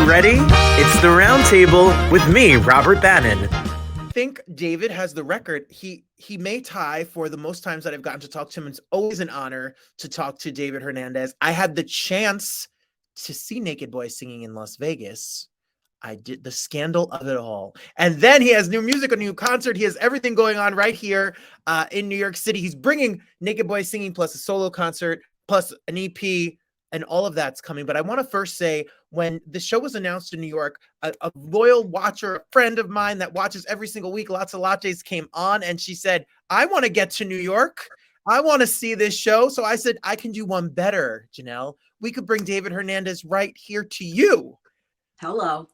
ready? It's the Roundtable with me, Robert Bannon. I think David has the record. He may tie for the most times that I've gotten to talk to him. It's always an honor to talk to David Hernandez. I had the chance to see Naked Boy singing in Las Vegas. I did the scandal of it all. And then he has new music, a new concert. He has everything going on right here in New York City. He's bringing Naked Boy singing plus a solo concert plus an EP, and all of that's coming. But I want to first say, when the show was announced in New York, a loyal watcher, a friend of mine that watches every single week, Lots of Lattes, came on and she said, I want to get to New York. I want to see this show. So I said, I can do one better, Janelle. We could bring David Hernandez right here to you. Hello,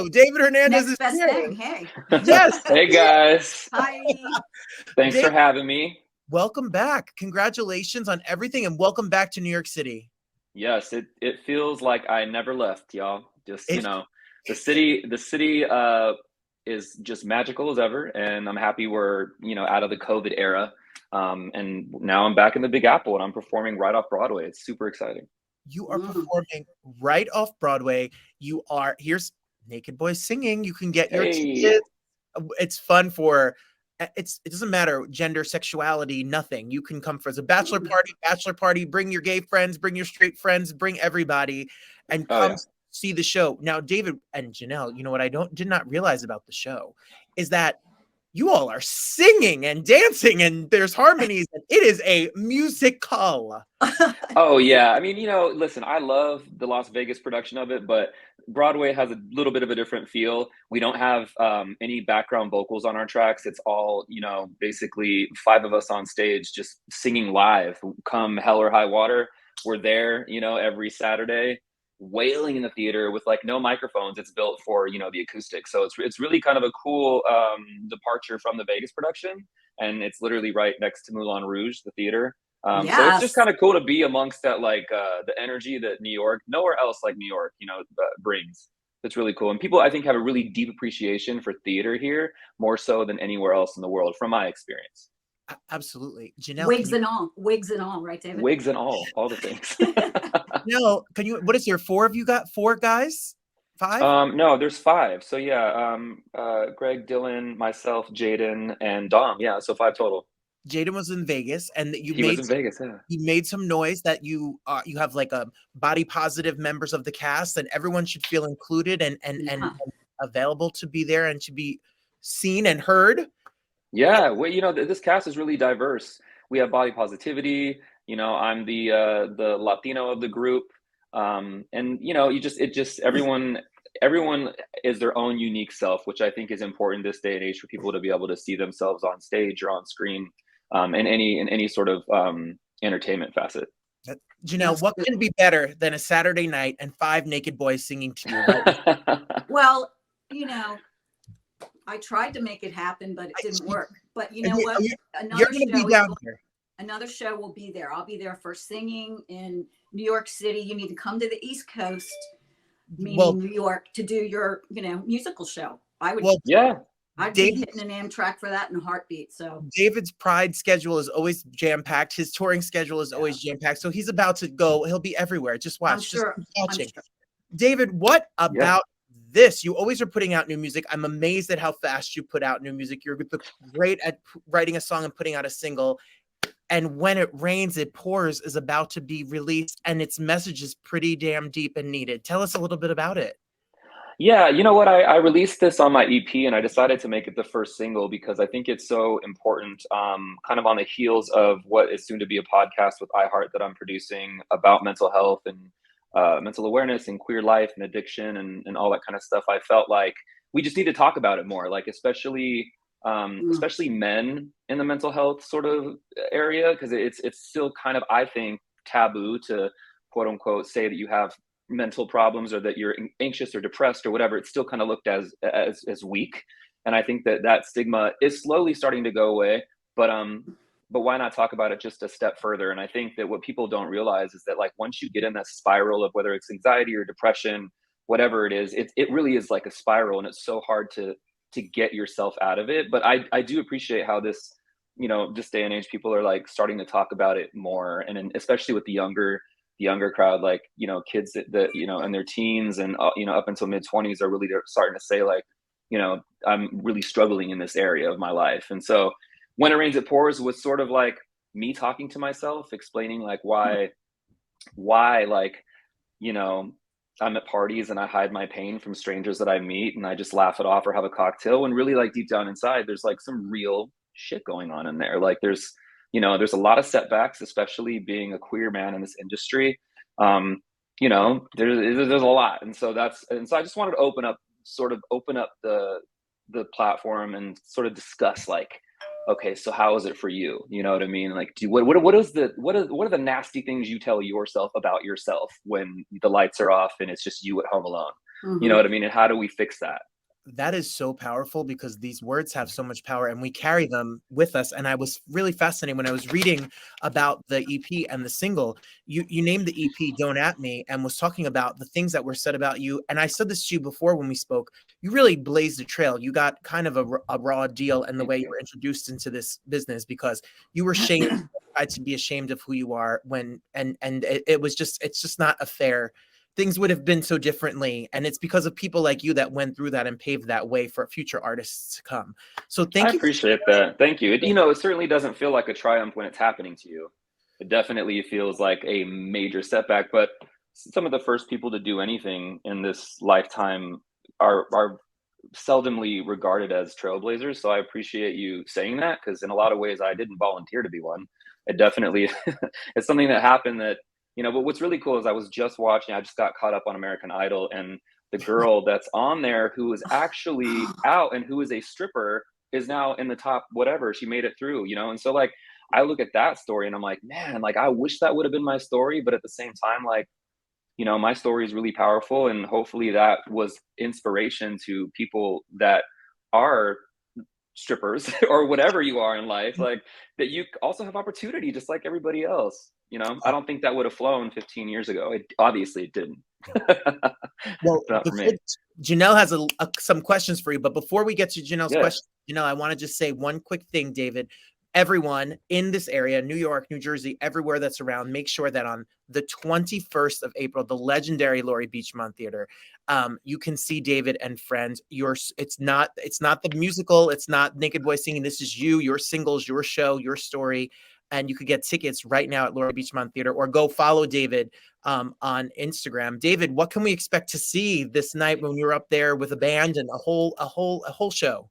David Hernandez Next is best here. thing. Hey. Yes. Hey guys. Hi. Thanks for having me. Welcome back. Congratulations on everything and welcome back to New York City. Yes, it feels like I never left, y'all. Just, the city is just magical as ever, and I'm happy we're, out of the COVID era. And now I'm back in the Big Apple and I'm performing right off Broadway. It's super exciting. You are performing right off Broadway. Here's Naked Boy singing. You can get your tickets. It's fun for it doesn't matter gender, sexuality, nothing. You can come for as a bachelor party, bring your gay friends, bring your straight friends, bring everybody, and come see the show. Now, David and Janelle, you know what I did not realize about the show is that you all are singing and dancing and there's harmonies and it is a musical. Oh yeah. I mean, listen, I love the Las Vegas production of it, but Broadway has a little bit of a different feel. We don't have any background vocals on our tracks. It's all, basically 5 of us on stage just singing live. Come hell or high water, we're there, every Saturday, wailing in the theater with no microphones. It's built for the acoustic, so it's really kind of a cool departure from the Vegas production, and it's literally right next to Moulin Rouge, the theater. So it's just kind of cool to be amongst that the energy that New York, nowhere else like New York, brings. It's really cool, and people I think have a really deep appreciation for theater here, more so than anywhere else in the world, from my experience. Absolutely. Janelle, wigs and all, right, David? Wigs and all the things. No, what is there? 4 of you got 4 guys? 5? No, there's 5. So yeah, Greg, Dylan, myself, Jaden, and Dom. Yeah, so 5 total. Jaden was in Vegas, and He was in Vegas. Yeah, he made some noise that you have a body positive members of the cast, and everyone should feel included and available to be there and to be seen and heard. Yeah, well, this cast is really diverse. We have body positivity. I'm the Latino of the group, and everyone is their own unique self, which I think is important this day and age for people to be able to see themselves on stage or on screen, in any sort of entertainment facet. Janelle, what can be better than a Saturday night and 5 naked boys singing to you? Well, I tried to make it happen, but it didn't work. But you know what? Another show will be there. I'll be there for singing in New York City. You need to come to the East Coast, meaning New York, to do your, musical show. I'd be hitting an Amtrak for that in a heartbeat. So David's Pride schedule is always jam-packed. His touring schedule is always jam-packed. So he's about to go. He'll be everywhere. Just watch. Just watching. Sure. David, what about this? You always are putting out new music. I'm amazed at how fast you put out new music. You're great at writing a song and putting out a single. And When It Rains, It Pours is about to be released, and its message is pretty damn deep and needed. Tell us a little bit about it. Yeah, you know what? I released this on my EP, and I decided to make it the first single because I think it's so important, kind of on the heels of what is soon to be a podcast with iHeart that I'm producing about mental health and mental awareness and queer life and addiction and all that kind of stuff. I felt like we just need to talk about it more, especially men in the mental health sort of area, because it's still kind of, I think, taboo to quote unquote say that you have mental problems or that you're anxious or depressed or whatever. It's still kind of looked as weak, and I think that stigma is slowly starting to go away, but why not talk about it just a step further? And I think that what people don't realize is that once you get in that spiral of whether it's anxiety or depression, whatever it is, it really is like a spiral, and it's so hard to get yourself out of it. But I do appreciate how this day and age, people are starting to talk about it more, and especially with the younger the younger crowd, like, you know, kids that you know, in their teens and, you know, up until mid-20s are really starting to say like, you know, I'm really struggling in this area of my life. And so When It Rains, It Pours was sort of like me talking to myself, explaining like why, like, you know, I'm at parties and I hide my pain from strangers that I meet and I just laugh it off or have a cocktail, when really like deep down inside, there's like some real shit going on in there. Like there's, you know, there's a lot of setbacks, especially being a queer man in this industry. You know, there's a lot. And so I just wanted to open up the platform and sort of discuss like, okay, so how is it for you? You know what I mean? Like, what are the nasty things you tell yourself about yourself when the lights are off and it's just you at home alone? You know what I mean? And how do we fix that? That is so powerful, because these words have so much power and we carry them with us. And I was really fascinated when I was reading about the EP and the single. You named the EP Don't At Me and was talking about the things that were said about you. And I said this to you before when we spoke. You really blazed a trail. You got kind of a raw deal in the way you were introduced into this business, because you were shamed, tried to be ashamed of who you are when, and it's just not a fair. Things would have been so differently. And it's because of people like you that went through that and paved that way for future artists to come. So thank you. I appreciate that. Thank you. You know, it certainly doesn't feel like a triumph when it's happening to you. It definitely feels like a major setback, but some of the first people to do anything in this lifetime are seldomly regarded as trailblazers. So I appreciate you saying that, because in a lot of ways I didn't volunteer to be one. It definitely it's something that happened that, you know. But what's really cool is I just got caught up on American Idol, and the girl that's on there who is actually out and who is a stripper is now in the top whatever. She made it through, you know. And so like I look at that story and I'm like, man, like I wish that would have been my story. But at the same time, like, you know, my story is really powerful, and hopefully that was inspiration to people that are strippers or whatever you are in life, like that you also have opportunity just like everybody else. You know, I don't think that would have flown 15 years ago. It didn't. Well, Not for me. Janelle has some questions for you, but before we get to Janelle's Yeah. question, Janelle, I want to just say one quick thing, David. Everyone in this area, New York, New Jersey, everywhere that's around, make sure that on the 21st of April, the legendary Laurie Beachmont Theater, you can see David and friends. It's not the musical, it's not Naked Boy singing. This is you, your singles, your show, your story. And you could get tickets right now at Laurie Beachmont Theater, or go follow David on Instagram. David, what can we expect to see this night when you're up there with a band and a whole show?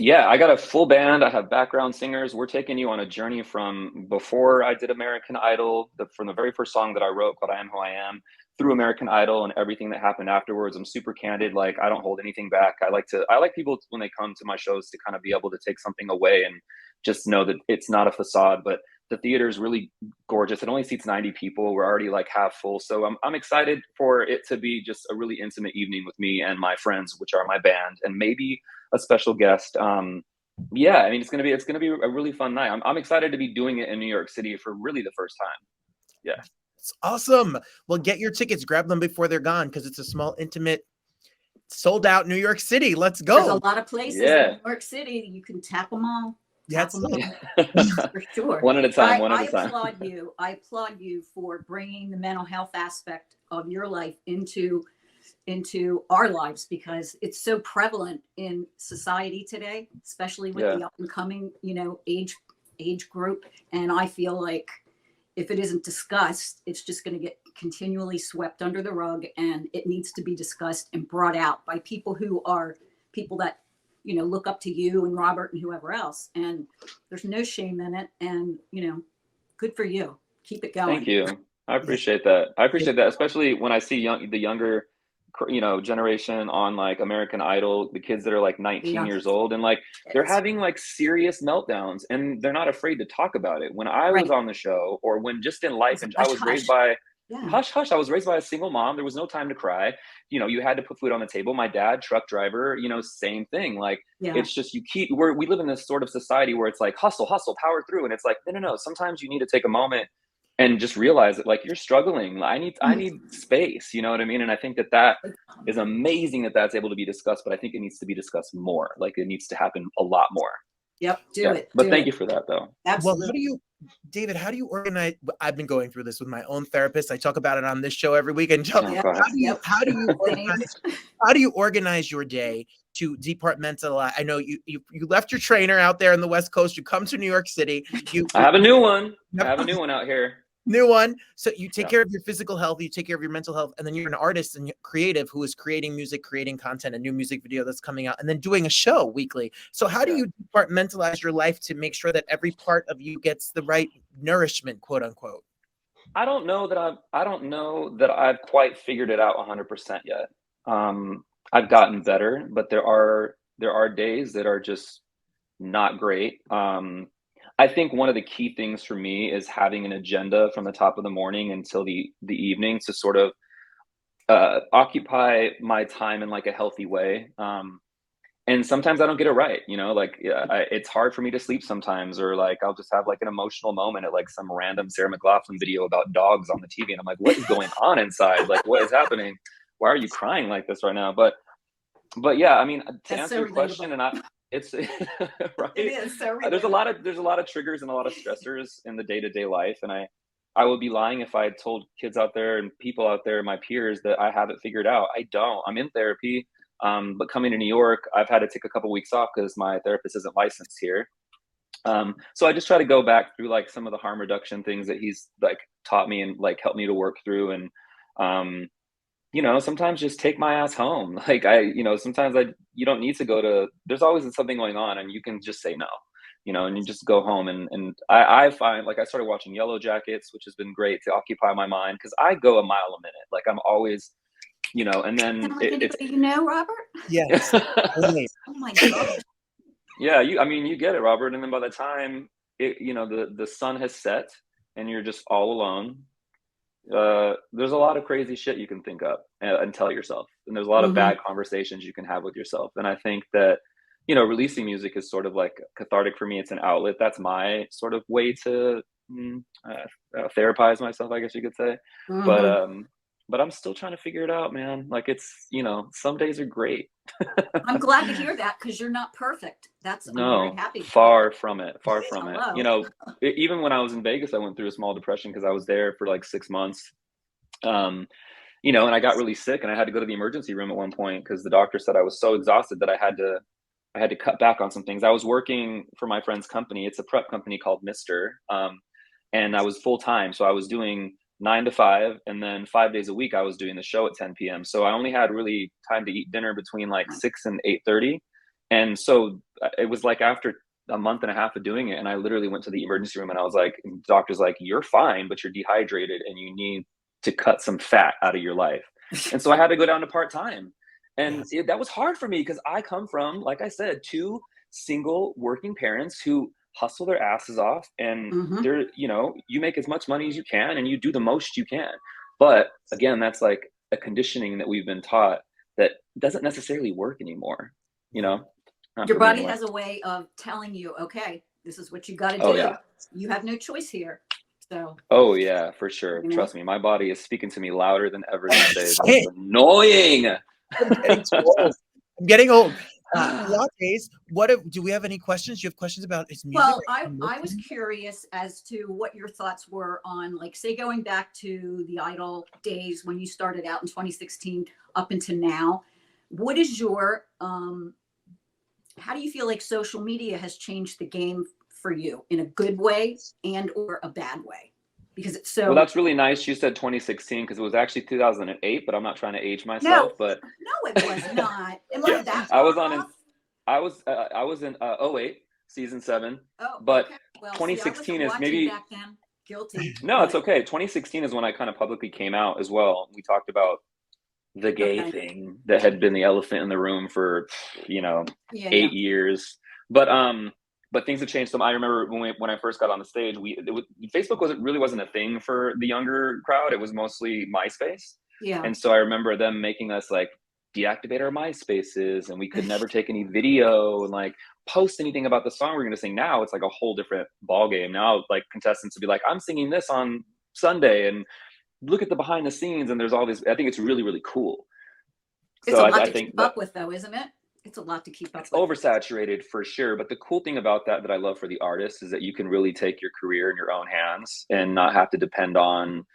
Yeah, I got a full band. I have background singers. We're taking you on a journey from before I did American Idol, from the very first song that I wrote called I Am Who I Am, through American Idol and everything that happened afterwards. I'm super candid. Like I don't hold anything back. I like people when they come to my shows to kind of be able to take something away and just know that it's not a facade, but the theater is really gorgeous. It only seats 90 people. We're already like half full. So I'm excited for it to be just a really intimate evening with me and my friends, which are my band, and maybe a special guest. Yeah, I mean, it's gonna be a really fun night. I'm excited to be doing it in New York City for really the first time. Yeah, it's awesome. Well, get your tickets, grab them before they're gone, because it's a small, intimate, sold out New York City. Let's go. There's a lot of places in New York City. You can tap them all. That's for sure. One at a time. I applaud you for bringing the mental health aspect of your life into our lives, because it's so prevalent in society today, especially with the up and coming, you know, age group. And I feel like if it isn't discussed, it's just going to get continually swept under the rug, and it needs to be discussed and brought out by people that, you know, look up to you and Robert and whoever else. And there's no shame in it. And, you know, good for you. Keep it going. Thank you. I appreciate that. Especially when I see the younger, you know, generation on like American Idol, the kids that are like 19 years old, and like they're having like serious meltdowns and they're not afraid to talk about it. When I was on the show, or when just in life, and I was raised by hush hush. I was raised by a single mom. There was no time to cry. You know, you had to put food on the table. My dad, truck driver, you know, same thing. Like it's just, we live in this sort of society where it's like hustle, power through. And it's like, no. Sometimes you need to take a moment and just realize that like you're struggling. I need space, you know what I mean? And I think that is amazing that that's able to be discussed, but I think it needs to be discussed more. Like it needs to happen a lot more. Yep, do it. But thank you for that, though. Absolutely. Well, David, how do you organize? I've been going through this with my own therapist. I talk about it on this show every week. And how do you organize your day to departmentalize? I know you left your trainer out there in the West Coast. You come to New York City. I have a new one. I have a new one out here. New one. So you take care of your physical health, you take care of your mental health, and then you're an artist and creative who is creating music, creating content, a new music video that's coming out, and then doing a show weekly. So how do you compartmentalize your life to make sure that every part of you gets the right nourishment, quote unquote? I don't know that I've quite figured it out 100% yet. I've gotten better, but there are days that are just not great. I think one of the key things for me is having an agenda from the top of the morning until the evening to sort of occupy my time in like a healthy way. And sometimes I don't get it right, like it's hard for me to sleep sometimes, or like I'll just have like an emotional moment at like some random Sarah McLachlan video about dogs on the TV, and I'm like, what is going on inside? Like, what is happening? Why are you crying like this right now? But yeah, I mean, to answer your question, and it's right. It is so there's a lot of triggers and a lot of stressors in the day-to-day life, and I would be lying if I told kids out there and people out there, my peers, that I have it figured out. I don't. I'm in therapy, but coming to New York, I've had to take a couple weeks off because my therapist isn't licensed here. So I just try to go back through like some of the harm reduction things that he's like taught me and like helped me to work through, and sometimes just take my ass home. Like sometimes you don't need to go to, there's always something going on and you can just say no, and you just go home. And I find like I started watching Yellow Jackets, which has been great to occupy my mind. Cause I go a mile a minute. Like I'm always, and then it's, Robert? Yes. Oh my God. Yeah. You get it, Robert. And then by the time the sun has set and you're just all alone, there's a lot of crazy shit you can think up and tell yourself, and there's a lot of bad conversations you can have with yourself. And I think that releasing music is sort of like cathartic for me. It's an outlet. That's my sort of way to therapize myself, I guess you could say. But I'm still trying to figure it out, man. Like it's some days are great. I'm glad to hear that, because you're not perfect. I'm very happy. Far from it. Even when I was in Vegas, I went through a small depression because I was there for like 6 months. And I got really sick and I had to go to the emergency room at one point because the doctor said I was so exhausted that I had to cut back on some things. I was working for my friend's company. It's a prep company called Mr. And I was full time. So I was doing 9 to 5, and then 5 days a week I was doing the show at 10 p.m. So I only had really time to eat dinner between like 6 and 8:30. And so it was like after a month and a half of doing it, and I literally went to the emergency room and I was like, the doctor's like, you're fine, but you're dehydrated and you need to cut some fat out of your life. And so I had to go down to part-time. And that was hard for me because I come from, like I said, 2 single working parents who hustle their asses off, and they're, you make as much money as you can and you do the most you can. But again, that's like a conditioning that we've been taught that doesn't necessarily work anymore. Your body has a way of telling you, okay, this is what you got to do. Oh, yeah. You have no choice here. So. Oh yeah, for sure. Trust me, my body is speaking to me louder than ever these days. It's annoying. I'm getting old. Lattes, do we have any questions? Do you have questions about his music? Well, I was curious as to what your thoughts were on, like, say, going back to the Idol days when you started out in 2016 up into now. What is your, how do you feel like social media has changed the game for you in a good way and or a bad way? Because it's so. Well, that's really nice. You said 2016 because it was actually 2008, but I'm not trying to age myself. No, it was not. I was in 08 season 7. Oh, but okay. Well, 2016 is maybe back then. Guilty. No, it's okay. 2016 is when I kind of publicly came out as well. We talked about the gay thing that had been the elephant in the room for 8 years. But things have changed. So I remember when I first got on the stage, Facebook wasn't a thing for the younger crowd. It was mostly MySpace. Yeah. And so I remember them making us like deactivate our MySpaces, and we could never take any video and like post anything about the song we're going to sing. Now it's like a whole different ball game. Now like contestants would be like, I'm singing this on Sunday, and look at the behind the scenes. And there's all these. I think it's really, really cool. It's a lot to keep up with, though, isn't it? It's a lot to keep up it's with. Oversaturated for sure. But the cool thing about that I love for the artist is that you can really take your career in your own hands and not have to depend on,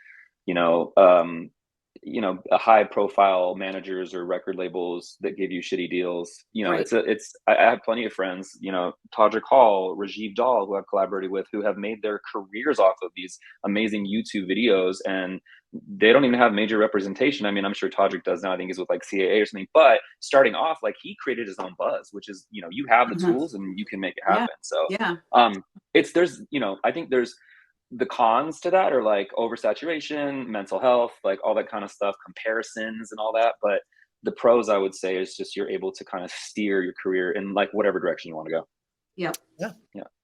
a high profile managers or record labels that give you shitty deals. Right. I have plenty of friends, Todrick Hall, Rajiv Dahl, who I've collaborated with, who have made their careers off of these amazing YouTube videos, and they don't even have major representation. I mean, I'm sure Todrick does now. I think he's with like CAA or something, but starting off, like, he created his own buzz, which is, you have the tools and you can make it happen. So I think there's the cons to that are like oversaturation, mental health, like all that kind of stuff, comparisons and all that. But the pros, I would say, is just you're able to kind of steer your career in like whatever direction you want to go. Yeah.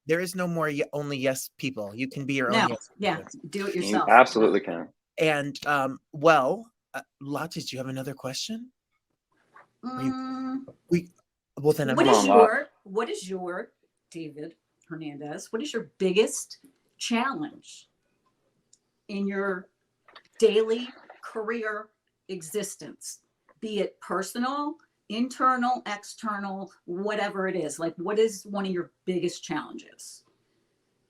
There is no more only yes people. You can be your own yes. Yeah, do it yourself. You absolutely can. And Lattes, do you have another question? What is your David Hernandez? What is your biggest challenge in your daily career existence, be it personal, internal, external, whatever it is? Like, what is one of your biggest challenges?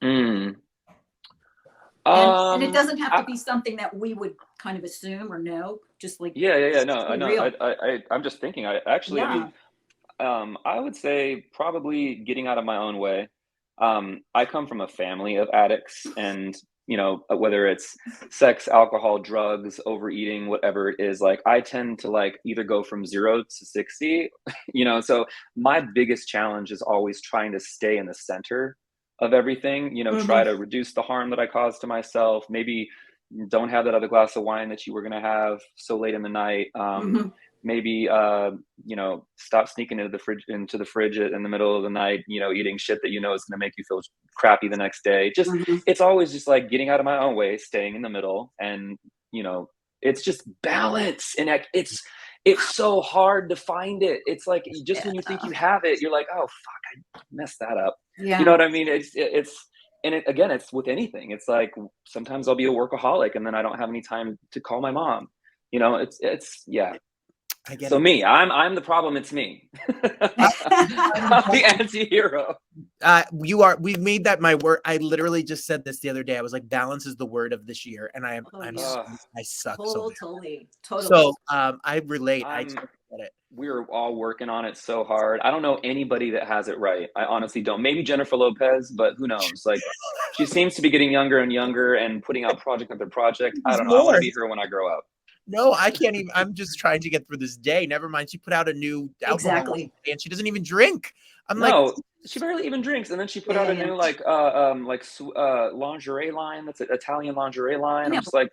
And it doesn't have to be something that we would kind of assume or know, just like no, I know. I'm just thinking. I would say probably getting out of my own way. I come from a family of addicts, and whether it's sex, alcohol, drugs, overeating, whatever it is, like I tend to like either go from 0 to 60, so my biggest challenge is always trying to stay in the center of everything, try to reduce the harm that I cause to myself. Maybe don't have that other glass of wine that you were going to have so late in the night. Maybe, stop sneaking into the fridge in the middle of the night, eating shit that is going to make you feel crappy the next day. Just, it's always just like getting out of my own way, staying in the middle. And, it's just balance. And it's so hard to find it. It's like, just when you think you have it, you're like, oh, fuck, I messed that up. Yeah. You know what I mean? Again, it's with anything. It's like, sometimes I'll be a workaholic and then I don't have any time to call my mom. Yeah. So me, I'm the problem. It's me. I'm the anti-hero. We've made that my word. I literally just said this the other day. I was like, balance is the word of this year, and I suck. Totally. So I relate. I totally get it. We're all working on it so hard. I don't know anybody that has it right. I honestly don't. Maybe Jennifer Lopez, but who knows? Like, she seems to be getting younger and younger and putting out project after project. I don't know. I want to be her when I grow up. No, I can't even. I'm just trying to get through this day. Never mind. She put out a new alcohol and she doesn't even drink. She barely even drinks. And then she put out a new lingerie line. That's an Italian lingerie line. I'm just like,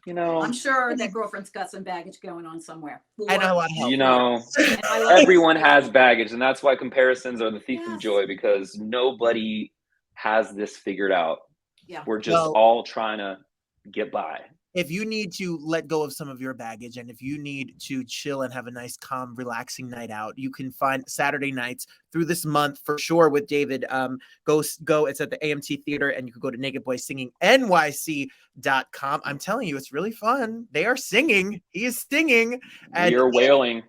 I'm sure that girlfriend's got some baggage going on somewhere. I know how to help. Everyone has baggage, and that's why comparisons are the thief of joy, because nobody has this figured out. Yeah, we're just all trying to get by. If you need to let go of some of your baggage, and if you need to chill and have a nice, calm, relaxing night out, you can find Saturday nights through this month for sure with David. Go. It's at the AMT Theater, and you can go to nakedboysingingnyc.com. I'm telling you, it's really fun. They are singing. He is singing. And you're wailing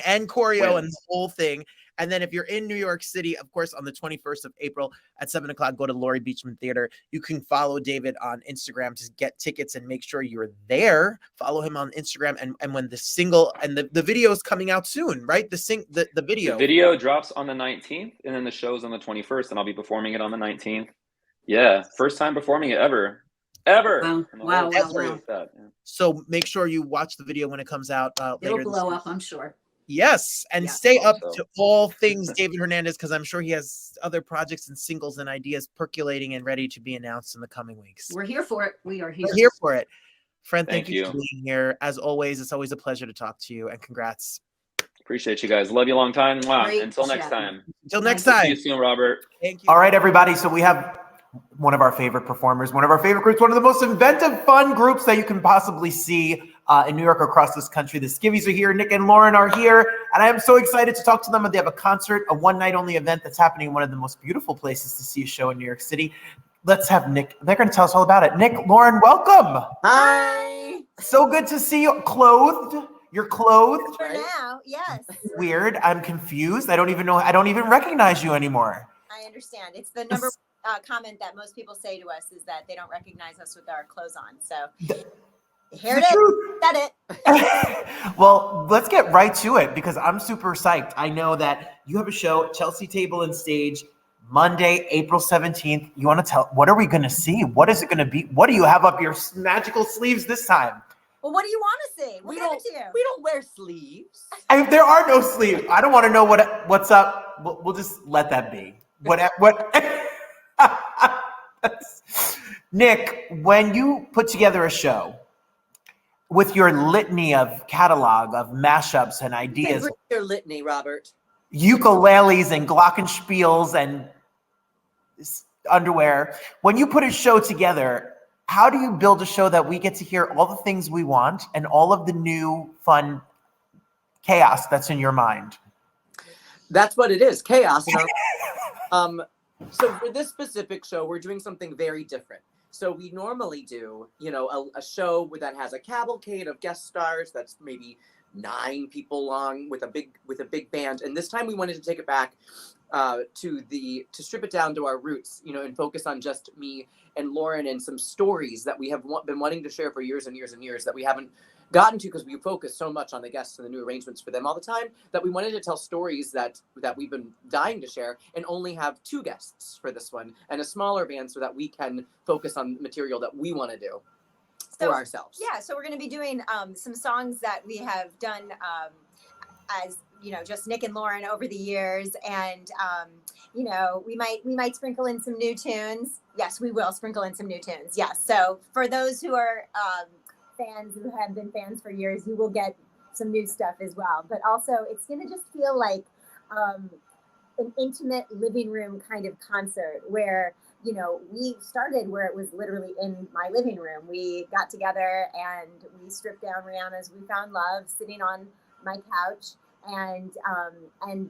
and choreo and the whole thing. And then if you're in New York City, of course, on the 21st of April at 7:00, go to Laurie Beachman Theater. You can follow David on Instagram to get tickets and make sure you're there. Follow him on Instagram. And when the single and the video is coming out soon, right? The video. The video drops on the 19th, and then the show's on the 21st, and I'll be performing it on the 19th. Yeah. First time performing it ever. Wow. So make sure you watch the video when it comes out. It'll blow up, I'm sure. Yes, and stay up to all things David Hernandez, because I'm sure he has other projects and singles and ideas percolating and ready to be announced in the coming weeks. We're here for it. We are here. We're here for it. Friend, thank you for being here. As always, it's always a pleasure to talk to you, and congrats. Appreciate you guys. Love you a long time. Until next time. Until next time. See you soon, Robert. Thank you. All right, everybody. So we have one of our favorite performers, one of our favorite groups, one of the most inventive, fun groups that you can possibly see in New York or across this country. The Skivvies are here. Nick and Lauren are here. And I am so excited to talk to them. They have a concert, a one-night-only event that's happening in one of the most beautiful places to see a show in New York City. Let's have Nick. They're going to tell us all about it. Nick, Lauren, welcome. Hi. So good to see you clothed. You're clothed? For now, yes. Weird. I'm confused. I don't even recognize you anymore. I understand. It's the number comment that most people say to us is that they don't recognize us with our clothes on. So here it is. Said it. Well, let's get right to it because I'm super psyched. I know that you have a show, Chelsea Table and Stage, Monday, April 17th. You want to tell, what are we going to see? What is it going to be? What do you have up your magical sleeves this time? Well, what do you want to see? We don't wear sleeves. There are no sleeves. I don't want to know what's up. We'll just let that be. What? Nick, when you put together a show with your litany of catalog of mashups and ideas, your litany, Robert, ukuleles and glockenspiels and underwear, when you put a show together, how do you build a show that we get to hear all the things we want and all of the new fun chaos that's in your mind? That's what it is, chaos. So for this specific show, we're doing something very different. So we normally do, a show that has a cavalcade of guest stars that's maybe 9 people long with a big band. And this time we wanted to take it back to strip it down to our roots, and focus on just me and Lauren and some stories that we have been wanting to share for years and years and years that we haven't gotten to because we focus so much on the guests and the new arrangements for them all the time that we wanted to tell stories that we've been dying to share and only have 2 guests for this one and a smaller band so that we can focus on material that we want to do for ourselves. Yeah, so we're going to be doing some songs that we have done as just Nick and Lauren over the years, and we might sprinkle in some new tunes. Yes, we will sprinkle in some new tunes. Yes, so for those who are fans who have been fans for years, you will get some new stuff as well. But also, it's going to just feel like an intimate living room kind of concert where we started where it was literally in my living room. We got together and we stripped down Rihanna's "We Found Love" sitting on my couch. And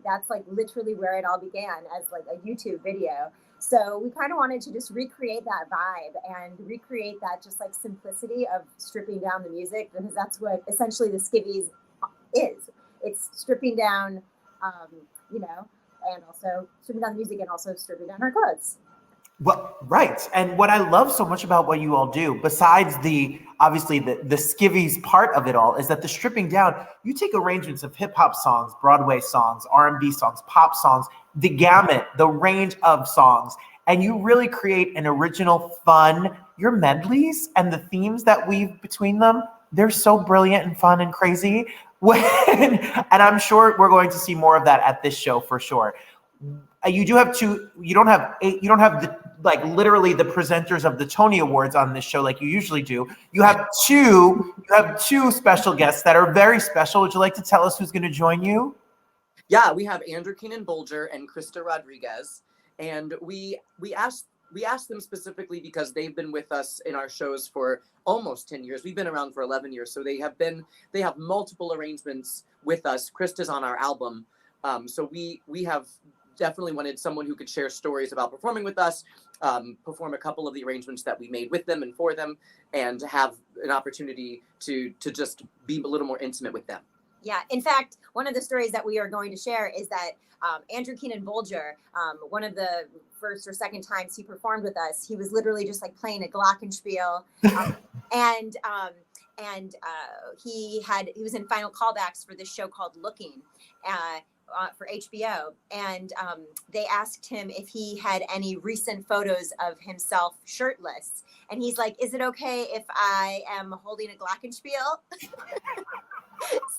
that's like literally where it all began as like a YouTube video. So we kind of wanted to just recreate that vibe and recreate that just like simplicity of stripping down the music, because that's what essentially the Skivvies is. It's stripping down, and also stripping down the music and also stripping down our clothes. Well, right. And what I love so much about what you all do, besides obviously the Skivvies part of it all, is that the stripping down, you take arrangements of hip hop songs, Broadway songs, R&B songs, pop songs, the gamut, the range of songs, and you really create an original, fun, your medleys and the themes that weave between them, they're so brilliant and fun and crazy. And I'm sure we're going to see more of that at this show for sure. You do have 2, you don't have literally the presenters of the Tony Awards on this show like you usually do. You have two special guests that are very special. Would you like to tell us who's going to join you? Yeah, we have Andrew Keenan Bolger and Krista Rodriguez. And we asked them specifically because they've been with us in our shows for almost 10 years. We've been around for 11 years. So they have multiple arrangements with us. Krista's on our album. So we have definitely wanted someone who could share stories about performing with us, perform a couple of the arrangements that we made with them and for them, and have an opportunity to just be a little more intimate with them. Yeah, in fact, one of the stories that we are going to share is that Andrew Keenan Bolger, one of the first or second times he performed with us, he was literally just like playing a glockenspiel, and he was in final callbacks for this show called Looking. For HBO, and they asked him if he had any recent photos of himself shirtless, and he's like, "Is it okay if I am holding a glockenspiel?"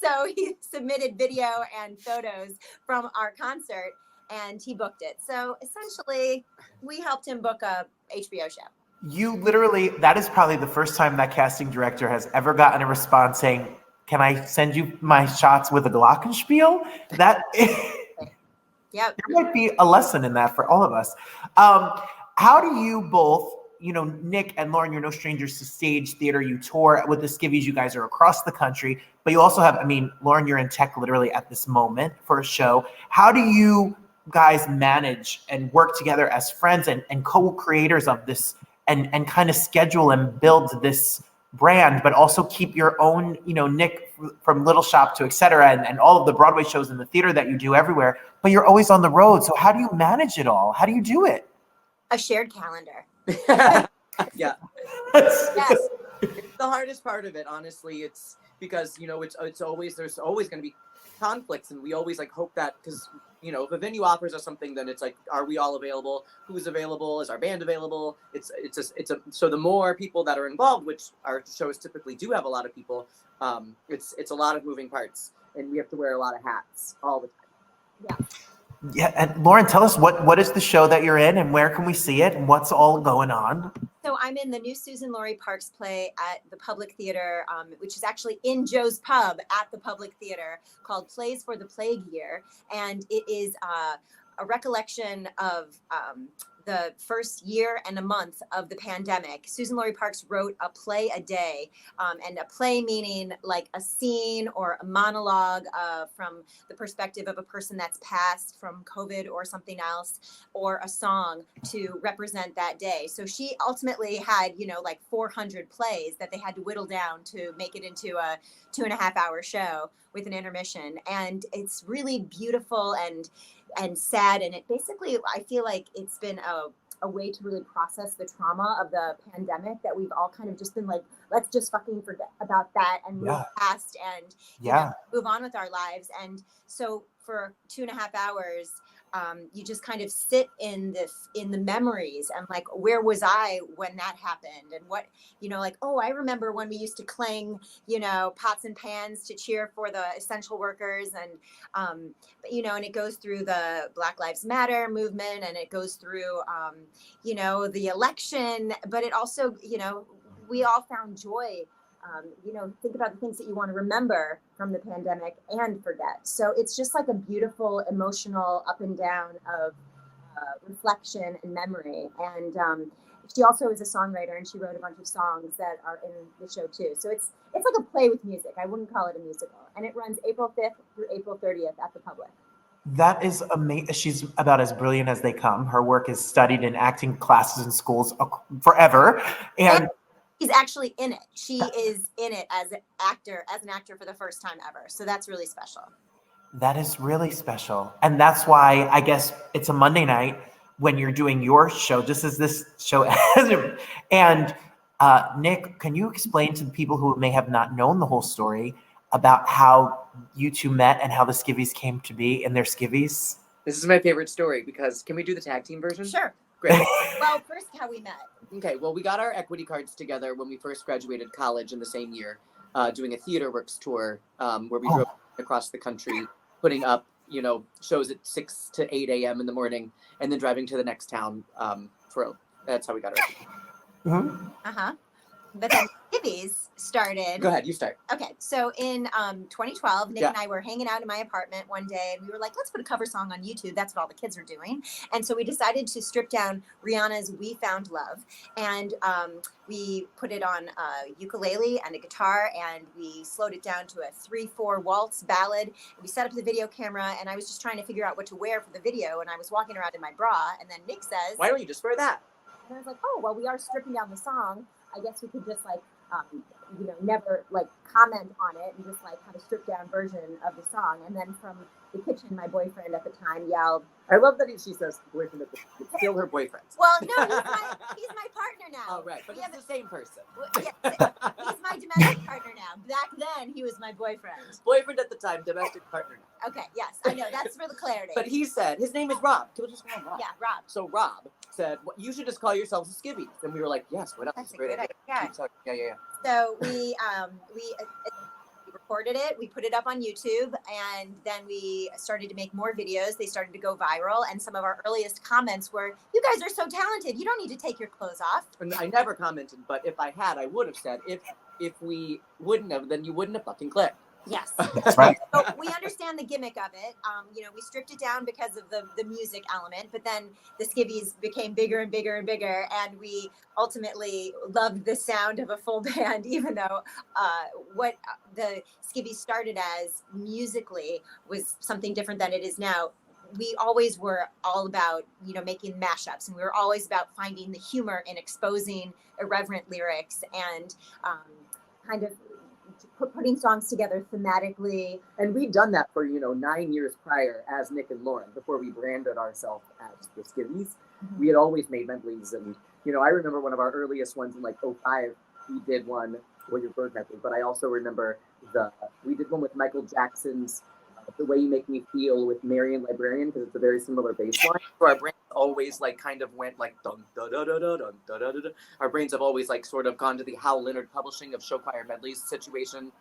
So he submitted video and photos from our concert, and he booked it. So essentially, we helped him book a HBO show. You literally, that is probably the first time that casting director has ever gotten a response saying, "Can I send you my shots with a glockenspiel?" That Yep. There might be a lesson in that for all of us. How do you both, Nick and Lauren, you're no strangers to stage theater. You tour with the Skivvies. You guys are across the country, but you also have, Lauren, you're in tech literally at this moment for a show. How do you guys manage and work together as friends and co-creators of this and kind of schedule and build this brand, but also keep your own, Nick from Little Shop to et cetera, and all of the Broadway shows and the theater that you do everywhere, but you're always on the road. So how do you manage it all? How do you do it? A shared calendar. Yeah. Yes. It's the hardest part of it, honestly. It's because, it's always, there's always going to be conflicts, and we always like hope that, because if a venue offers us something, then it's like, are we all available? Who's available? Is our band available? So the more people that are involved, which our shows typically do have a lot of people, it's a lot of moving parts, and we have to wear a lot of hats all the time. Yeah. Yeah, and Lauren, tell us what is the show that you're in, and where can we see it, and what's all going on? So I'm in the new Susan Laurie Parks play at the Public Theater, which is actually in Joe's Pub at the Public Theater, called Plays for the Plague Year. And it is a recollection of the first year and a month of the pandemic. Susan Laurie Parks wrote a play a day, and a play meaning like a scene or a monologue from the perspective of a person that's passed from COVID or something else, or a song to represent that day. So she ultimately had, like 400 plays that they had to whittle down to make it into a 2.5 hour show with an intermission. And it's really beautiful and sad. And it basically, I feel like it's been a way to really process the trauma of the pandemic, that we've all kind of just been like, let's just fucking forget about that and move past and move on with our lives. And so for 2.5 hours, you just kind of sit in the memories, and like, where was I when that happened? And what, like, oh, I remember when we used to clang, pots and pans to cheer for the essential workers. And, and it goes through the Black Lives Matter movement, and it goes through, the election, but it also, we all found joy. Think about the things that you want to remember from the pandemic and forget. So it's just like a beautiful emotional up and down of reflection and memory. And she also is a songwriter, and she wrote a bunch of songs that are in the show too. So it's like a play with music. I wouldn't call it a musical. And it runs April 5th through April 30th at the Public. That is amazing. She's about as brilliant as they come. Her work is studied in acting classes in schools forever. And she's actually in it. She is in it as an actor for the first time ever. So that's really special. That is really special. And that's why I guess it's a Monday night when you're doing your show, just as this show has. And Nick, can you explain to the people who may have not known the whole story about how you two met and how the Skivvies came to be in their Skivvies? This is my favorite story, because can we do the tag team version? Sure. Great. Well, first, how we met. Okay, well, we got our equity cards together when we first graduated college in the same year, doing a Theater Works tour, where we drove across the country, putting up, shows at 6 to 8 a.m. in the morning, and then driving to the next town. That's how we got our. Mm-hmm. But then Skivvies started. Go ahead, you start. Okay, so in 2012, Nick and I were hanging out in my apartment one day, and we were like, let's put a cover song on YouTube. That's what all the kids are doing. And so we decided to strip down Rihanna's We Found Love, and we put it on a ukulele and a guitar, and we slowed it down to a 3/4 waltz ballad. We set up the video camera, and I was just trying to figure out what to wear for the video, and I was walking around in my bra, and then Nick says, why don't you just wear that? And I was like, oh, well, we are stripping down the song. I guess we could just never comment on it and just have a stripped down version of the song. And then from the kitchen, my boyfriend at the time yelled. I love that she says boyfriend at the time. It's still her boyfriend. Well, no, he's my partner now. Oh, right, but it's the same person. He's my domestic partner now. Back then, he was my boyfriend. Boyfriend at the time, domestic partner now. Okay, yes, I know. That's for the clarity. But he said, his name is Rob. Can we just call him Rob? Yeah, Rob. So Rob said, well, you should just call yourselves the Skivvies. And we were like, yes, what else? That's a great idea. Yeah. So we recorded it, we put it up on YouTube, and then we started to make more videos. They started to go viral, and some of our earliest comments were, you guys are so talented, you don't need to take your clothes off. And I never commented, but if I had, I would have said, if we wouldn't have, then you wouldn't have fucking clicked. Yes. That's right. So we understand the gimmick of it. We stripped it down because of the music element, but then the Skivvies became bigger and bigger and bigger, and we ultimately loved the sound of a full band, even though what the Skivvies started as musically was something different than it is now. We always were all about, making mashups, and we were always about finding the humor in exposing irreverent lyrics and kind of putting songs together thematically. And we've done that for, 9 years prior as Nick and Lauren, before we branded ourselves as the Skivvies. Mm-hmm. We had always made medleys. And, I remember one of our earliest ones in like 2005, we did one, well, your bird medley, but I also remember we did one with Michael Jackson's The Way You Make Me Feel with Marian Librarian, because it's a very similar bass line. So our brains always like kind of went like dun da da da da dun da da da. Our brains have always like sort of gone to the Hal Leonard publishing of show choir medleys situation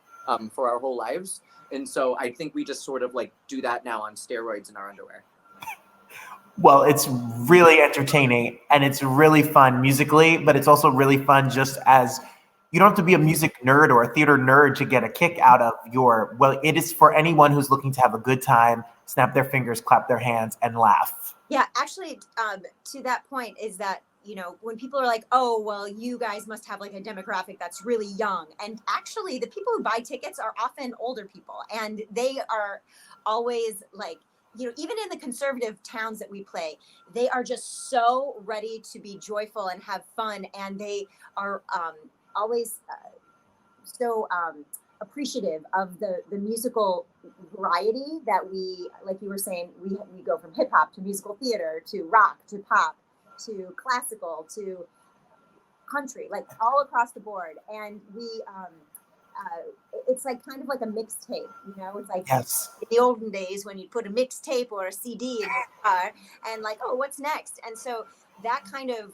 for our whole lives. And so I think we just sort of like do that now on steroids in our underwear. Well, it's really entertaining and it's really fun musically, but it's also really fun just as you don't have to be a music nerd or a theater nerd to get a kick out of it is for anyone who's looking to have a good time, snap their fingers, clap their hands, and laugh. Yeah, actually, to that point is that, when people are like, oh, well, you guys must have like a demographic that's really young. And actually, the people who buy tickets are often older people. And they are always like, even in the conservative towns that we play, they are just so ready to be joyful and have fun. And they are always so appreciative of the musical variety that we, like you were saying, we go from hip hop to musical theater to rock to pop to classical to country, like all across the board. And we it's like kind of like a mixtape, it's like yes. In the olden days when you put a mixtape or a CD in your car and like, oh, what's next? And so that kind of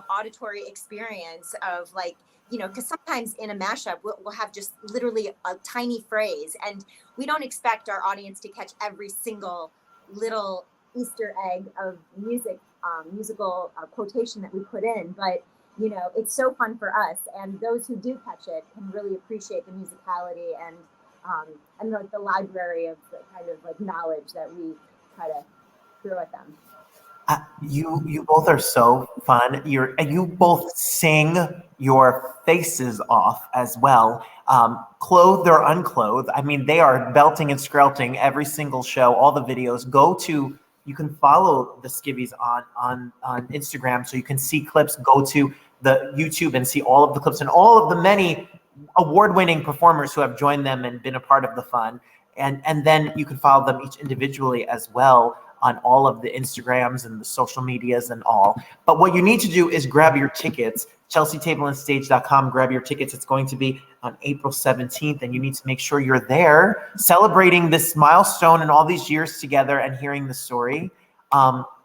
auditory experience of like, because sometimes in a mashup we'll have just literally a tiny phrase, and we don't expect our audience to catch every single little Easter egg of musical quotation that we put in, but it's so fun for us, and those who do catch it can really appreciate the musicality and like the library of the kind of like knowledge that we try to throw at them. You both are so fun. You both sing your faces off as well, clothed or unclothed. I mean, they are belting and skrelting every single show, all the videos. You can follow the Skivvies on Instagram so you can see clips. Go to the YouTube and see all of the clips and all of the many award-winning performers who have joined them and been a part of the fun. And then you can follow them each individually as well on all of the Instagrams and the social medias and all. But what you need to do is grab your tickets, chelseatableandstage.com, grab your tickets. It's going to be on April 17th, and you need to make sure you're there celebrating this milestone and all these years together and hearing the story.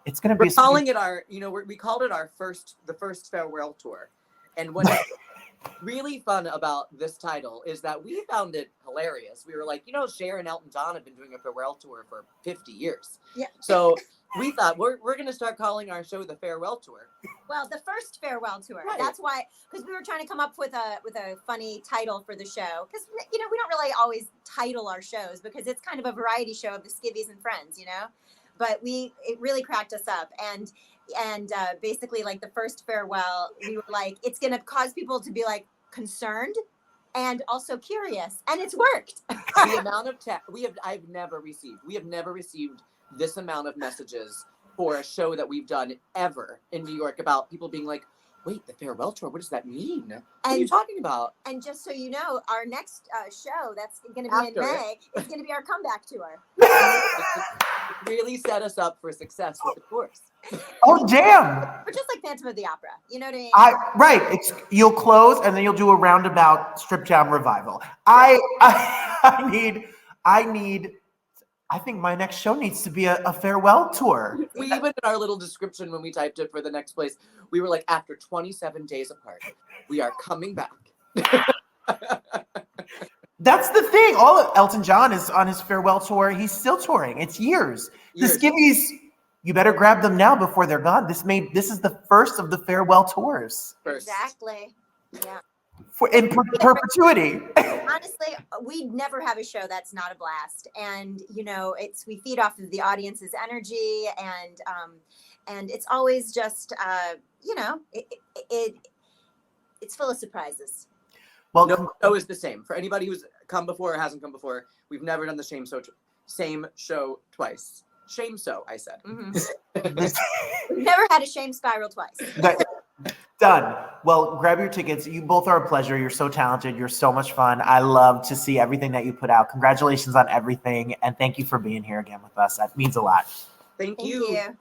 It's going to be calling it our, we called it the first farewell tour. And what is really fun about this title is that we found it hilarious. We were like, Cher and Elton John have been doing a farewell tour for 50 years. Yeah. So we thought we're going to start calling our show the farewell tour. Well, the first farewell tour. Right. That's why, because we were trying to come up with a funny title for the show. Because we don't really always title our shows because it's kind of a variety show of the Skivvies and friends, But it really cracked us up, and basically like the first farewell, we were like, it's gonna cause people to be like concerned and also curious, and it's worked. The amount of we have never received this amount of messages for a show that we've done ever in New York about people being like, wait, the farewell tour, what does that mean? What are you talking about? And just so you know, our next show that's going to be in May is going to be our comeback tour. It really set us up for success with the course. Oh, damn. We're just like Phantom of the Opera. You know what I mean? Right. You'll close and then you'll do a roundabout strip jam revival. I think my next show needs to be a farewell tour. We even in our little description when we typed it for the next place, we were like, after 27 days apart, we are coming back. That's the thing. All of Elton John is on his farewell tour. He's still touring. It's years. The Skivvies, you better grab them now before they're gone. This is the first of the farewell tours. Exactly. Yeah. In perpetuity. Honestly, we never have a show that's not a blast, and we feed off of the audience's energy, and it's always just it's full of surprises. Well, no show is the same for anybody who's come before or hasn't come before. We've never done the same show twice. Shame so, I said. Mm-hmm. We've never had a shame spiral twice. Done. Well, grab your tickets. You both are a pleasure. You're so talented. You're so much fun. I love to see everything that you put out. Congratulations on everything. And thank you for being here again with us. That means a lot. Thank Thank you. you.